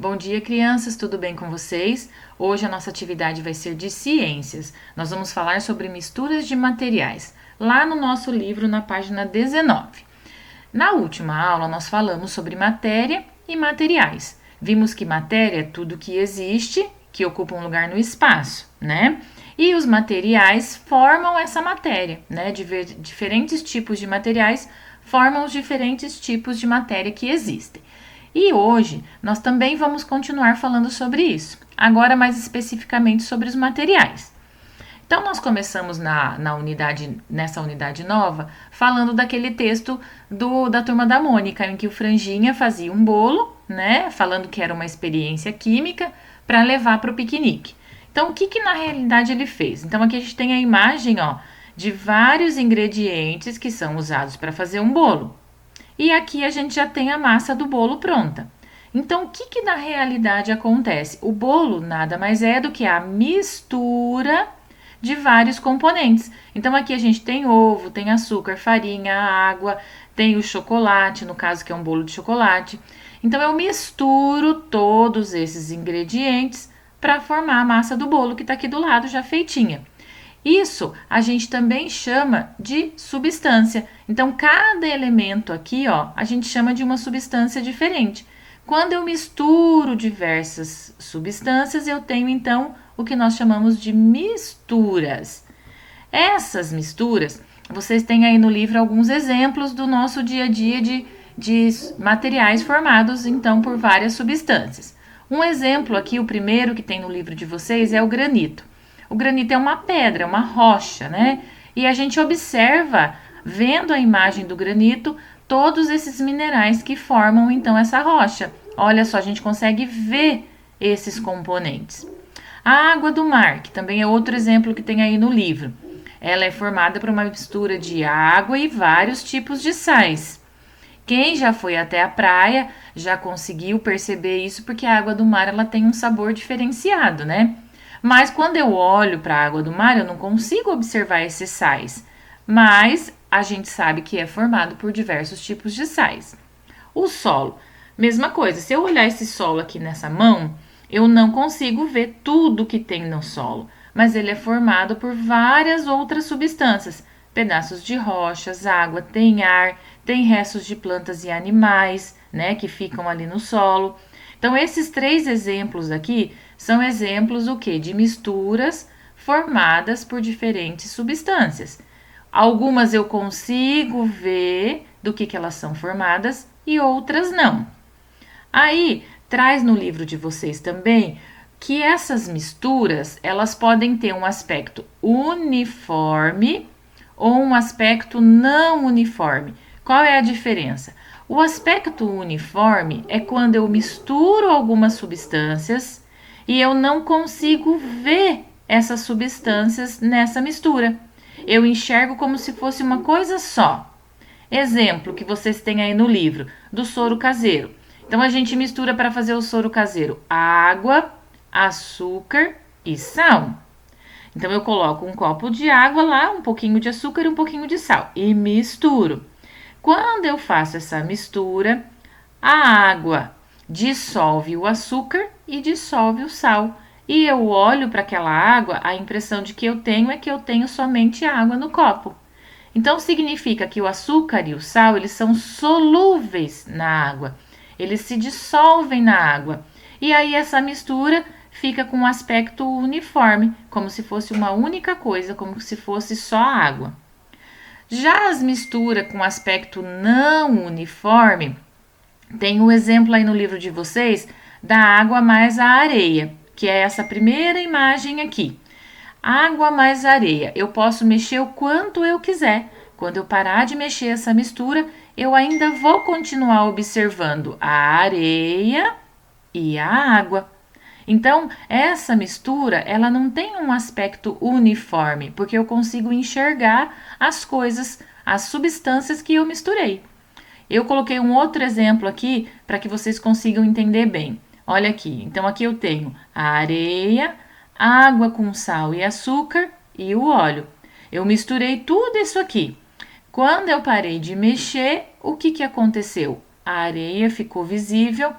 Bom dia, crianças, tudo bem com vocês? Hoje a nossa atividade vai ser de ciências. Nós vamos falar sobre misturas de materiais, lá no nosso livro, na página 19. Na última aula, nós falamos sobre matéria e materiais. Vimos que matéria é tudo que existe, que ocupa um lugar no espaço, né? E os materiais formam essa matéria, né? Diferentes tipos de materiais formam os diferentes tipos de matéria que existem. E hoje nós também vamos continuar falando sobre isso, agora mais especificamente sobre os materiais. Então nós começamos nessa unidade nova, falando daquele texto da Turma da Mônica, em que o Franjinha fazia um bolo, né, falando que era uma experiência química para levar para o piquenique. Então o que na realidade ele fez? Então aqui a gente tem a imagem, de vários ingredientes que são usados para fazer um bolo. E aqui a gente já tem a massa do bolo pronta. Então, o que na realidade acontece? O bolo nada mais é do que a mistura de vários componentes. Então, aqui a gente tem ovo, tem açúcar, farinha, água, tem o chocolate, no caso que é um bolo de chocolate. Então, eu misturo todos esses ingredientes para formar a massa do bolo que está aqui do lado já feitinha. Isso a gente também chama de substância. Então, cada elemento aqui, a gente chama de uma substância diferente. Quando eu misturo diversas substâncias, eu tenho então o que nós chamamos de misturas. Essas misturas, vocês têm aí no livro alguns exemplos do nosso dia a dia de materiais formados então por várias substâncias. Um exemplo aqui, o primeiro que tem no livro de vocês, é o granito. O granito é uma pedra, uma rocha, né? E a gente observa, vendo a imagem do granito, todos esses minerais que formam então essa rocha. Olha só, a gente consegue ver esses componentes. A água do mar, que também é outro exemplo que tem aí no livro. Ela é formada por uma mistura de água e vários tipos de sais. Quem já foi até a praia já conseguiu perceber isso, porque a água do mar ela tem um sabor diferenciado, né? Mas quando eu olho para a água do mar, eu não consigo observar esses sais. Mas a gente sabe que é formado por diversos tipos de sais. O solo, mesma coisa. Se eu olhar esse solo aqui nessa mão, eu não consigo ver tudo que tem no solo. Mas ele é formado por várias outras substâncias. Pedaços de rochas, água, tem ar, tem restos de plantas e animais, né, que ficam ali no solo. Então, esses três exemplos aqui são exemplos o quê? De misturas formadas por diferentes substâncias. Algumas eu consigo ver do que elas são formadas e outras não. Aí, traz no livro de vocês também que essas misturas, elas podem ter um aspecto uniforme ou um aspecto não uniforme. Qual é a diferença? O aspecto uniforme é quando eu misturo algumas substâncias e eu não consigo ver essas substâncias nessa mistura. Eu enxergo como se fosse uma coisa só. Exemplo que vocês têm aí no livro, do soro caseiro. Então, a gente mistura para fazer o soro caseiro água, açúcar e sal. Então, eu coloco um copo de água lá, um pouquinho de açúcar e um pouquinho de sal e misturo. Quando eu faço essa mistura, a água dissolve o açúcar e dissolve o sal. E eu olho para aquela água, a impressão de que eu tenho é que eu tenho somente água no copo. Então, significa que o açúcar e o sal, eles são solúveis na água. Eles se dissolvem na água. E aí, essa mistura fica com um aspecto uniforme, como se fosse uma única coisa, como se fosse só água. Já as misturas com aspecto não uniforme, tem um exemplo aí no livro de vocês da água mais a areia, que é essa primeira imagem aqui. Água mais areia, eu posso mexer o quanto eu quiser. Quando eu parar de mexer essa mistura, eu ainda vou continuar observando a areia e a água. Então, essa mistura, ela não tem um aspecto uniforme, porque eu consigo enxergar as coisas, as substâncias que eu misturei. Eu coloquei um outro exemplo aqui para que vocês consigam entender bem. Olha aqui, então aqui eu tenho a areia, água com sal e açúcar e o óleo. Eu misturei tudo isso aqui. Quando eu parei de mexer, o que aconteceu? A areia ficou visível,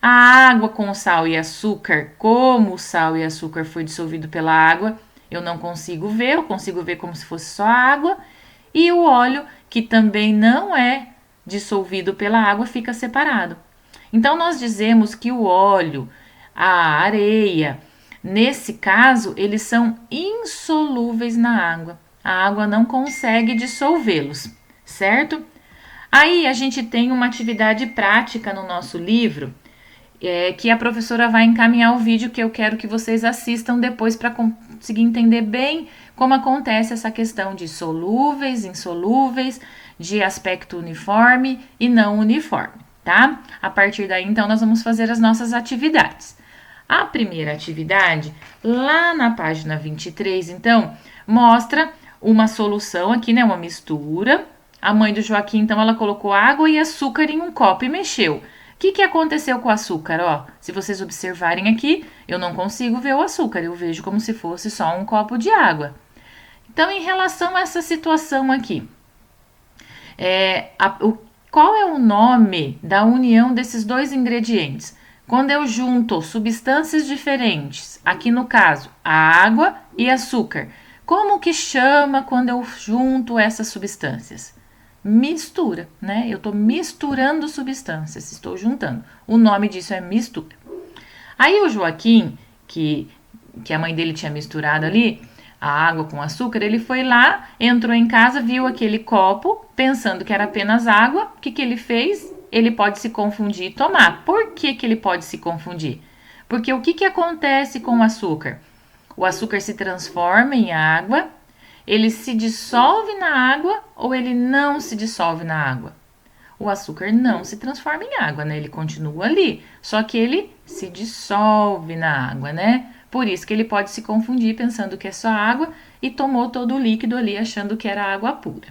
A água com o sal e açúcar, como o sal e açúcar foi dissolvido pela água, eu não consigo ver, eu consigo ver como se fosse só água. E o óleo, que também não é dissolvido pela água, fica separado. Então, nós dizemos que o óleo, a areia, nesse caso, eles são insolúveis na água. A água não consegue dissolvê-los, certo? Aí a gente tem uma atividade prática no nosso livro, que a professora vai encaminhar o vídeo que eu quero que vocês assistam depois para conseguir entender bem como acontece essa questão de solúveis, insolúveis, de aspecto uniforme e não uniforme, tá? A partir daí, então, nós vamos fazer as nossas atividades. A primeira atividade, lá na página 23, então, mostra uma solução aqui, né? Uma mistura. A mãe do Joaquim, então, ela colocou água e açúcar em um copo e mexeu. O que aconteceu com o açúcar? Ó, se vocês observarem aqui, eu não consigo ver o açúcar, eu vejo como se fosse só um copo de água. Então, em relação a essa situação aqui, qual é o nome da união desses dois ingredientes? Quando eu junto substâncias diferentes, aqui no caso, a água e açúcar, como que chama quando eu junto essas substâncias? Mistura, né? Eu estou misturando substâncias, estou juntando. O nome disso é mistura. Aí o Joaquim, que a mãe dele tinha misturado ali, a água com açúcar, ele foi lá, entrou em casa, viu aquele copo, pensando que era apenas água. O que ele fez? Ele pode se confundir e tomar. Por que ele pode se confundir? Porque o que acontece com o açúcar? O açúcar se transforma em água, ele se dissolve na água ou ele não se dissolve na água? O açúcar não se transforma em água, né? Ele continua ali, só que ele se dissolve na água, né? Por isso que ele pode se confundir pensando que é só água e tomou todo o líquido ali achando que era água pura.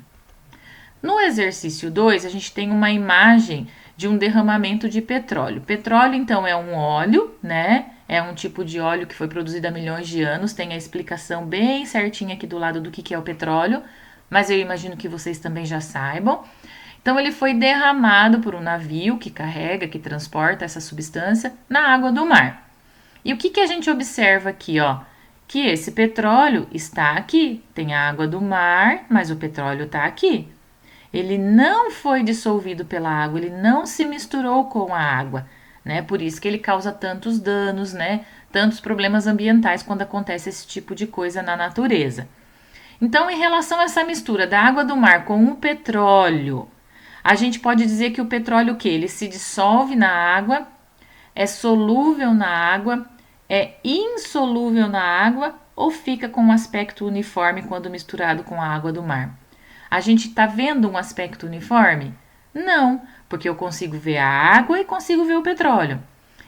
No exercício 2, a gente tem uma imagem de um derramamento de petróleo. Petróleo, então, é um óleo, né? É um tipo de óleo que foi produzido há milhões de anos. Tem a explicação bem certinha aqui do lado do que é o petróleo, mas eu imagino que vocês também já saibam. Então, ele foi derramado por um navio que carrega, que transporta essa substância na água do mar. E o que a gente observa aqui, ó? Que esse petróleo está aqui. Tem a água do mar, mas o petróleo está aqui. Ele não foi dissolvido pela água, ele não se misturou com a água, né? Por isso que ele causa tantos danos, né? Tantos problemas ambientais quando acontece esse tipo de coisa na natureza. Então, em relação a essa mistura da água do mar com o petróleo, a gente pode dizer que o petróleo, o quê? Ele se dissolve na água, é solúvel na água, é insolúvel na água ou fica com um aspecto uniforme quando misturado com a água do mar? A gente está vendo um aspecto uniforme? Não, porque eu consigo ver a água e consigo ver o petróleo.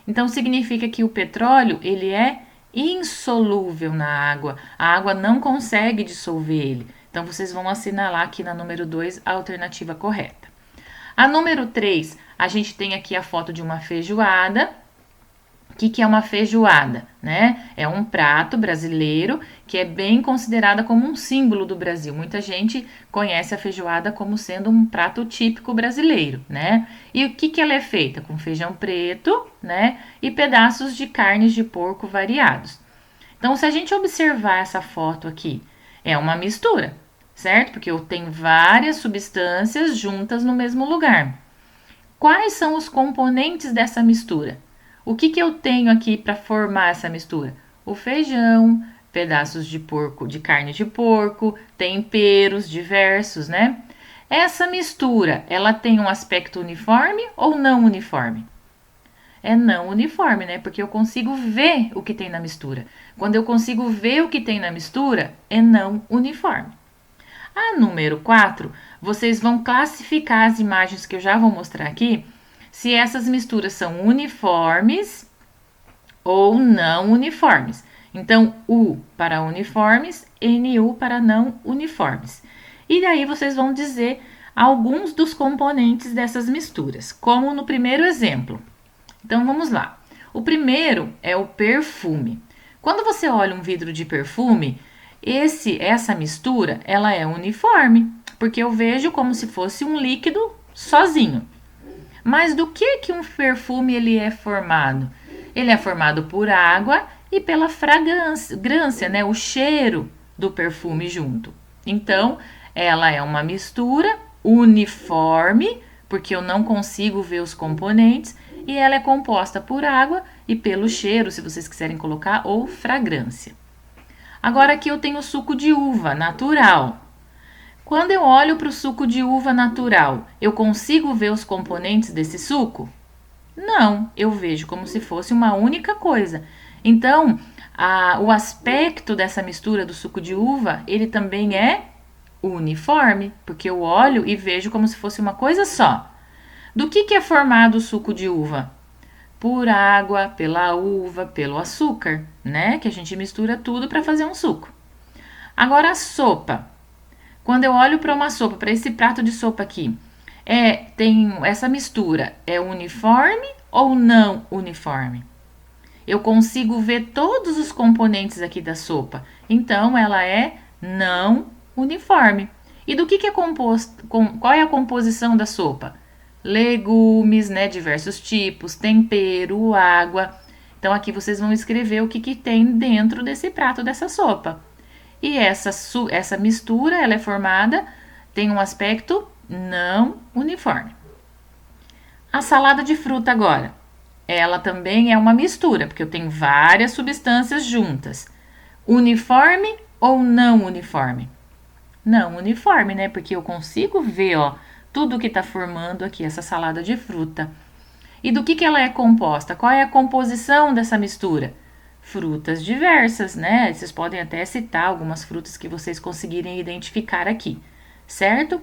Então, significa que o petróleo, ele é insolúvel na água. A água não consegue dissolver ele. Então, vocês vão assinalar aqui na número 2 a alternativa correta. A número 3, a gente tem aqui a foto de uma feijoada. O que é uma feijoada, né? É um prato brasileiro que é bem considerada como um símbolo do Brasil. Muita gente conhece a feijoada como sendo um prato típico brasileiro, né? E o que ela é feita? Com feijão preto, né? E pedaços de carnes de porco variados. Então, se a gente observar essa foto aqui, é uma mistura, certo? Porque eu tenho várias substâncias juntas no mesmo lugar. Quais são os componentes dessa mistura? O que eu tenho aqui para formar essa mistura? O feijão, pedaços de porco, de carne de porco, temperos diversos, né? Essa mistura, ela tem um aspecto uniforme ou não uniforme? É não uniforme, né? Porque eu consigo ver o que tem na mistura. Quando eu consigo ver o que tem na mistura, é não uniforme. A número 4, vocês vão classificar as imagens que eu já vou mostrar aqui, se essas misturas são uniformes ou não uniformes. Então, U para uniformes, NU para não uniformes. E daí vocês vão dizer alguns dos componentes dessas misturas, como no primeiro exemplo. Então, vamos lá. O primeiro é o perfume. Quando você olha um vidro de perfume, essa mistura, ela é uniforme, porque eu vejo como se fosse um líquido sozinho. Mas do que um perfume ele é formado? Ele é formado por água e pela fragrância, né? O cheiro do perfume junto. Então, ela é uma mistura uniforme, porque eu não consigo ver os componentes, e ela é composta por água e pelo cheiro, se vocês quiserem colocar, ou fragrância. Agora aqui eu tenho suco de uva natural. Quando eu olho para o suco de uva natural, eu consigo ver os componentes desse suco? Não, eu vejo como se fosse uma única coisa. Então, o aspecto dessa mistura do suco de uva, ele também é uniforme, porque eu olho e vejo como se fosse uma coisa só. Do que é formado o suco de uva? Por água, pela uva, pelo açúcar, né? Que a gente mistura tudo para fazer um suco. Agora a sopa. Quando eu olho para uma sopa, para esse prato de sopa aqui, tem essa mistura, é uniforme ou não uniforme? Eu consigo ver todos os componentes aqui da sopa, então ela é não uniforme. E do que é composto? Qual é a composição da sopa? Legumes, né, diversos tipos, tempero, água. Então aqui vocês vão escrever o que tem dentro desse prato dessa sopa. E essa mistura, ela é formada, tem um aspecto não uniforme. A salada de fruta agora, ela também é uma mistura, porque eu tenho várias substâncias juntas. Uniforme ou não uniforme? Não uniforme, né? Porque eu consigo ver, ó, tudo que está formando aqui essa salada de fruta. E do que ela é composta? Qual é a composição dessa mistura? Frutas diversas, né? Vocês podem até citar algumas frutas que vocês conseguirem identificar aqui, certo?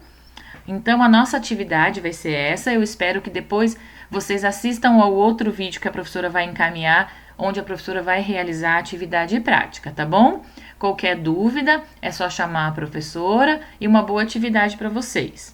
Então, a nossa atividade vai ser essa. Eu espero que depois vocês assistam ao outro vídeo que a professora vai encaminhar, onde a professora vai realizar a atividade prática, tá bom? Qualquer dúvida, é só chamar a professora e uma boa atividade para vocês.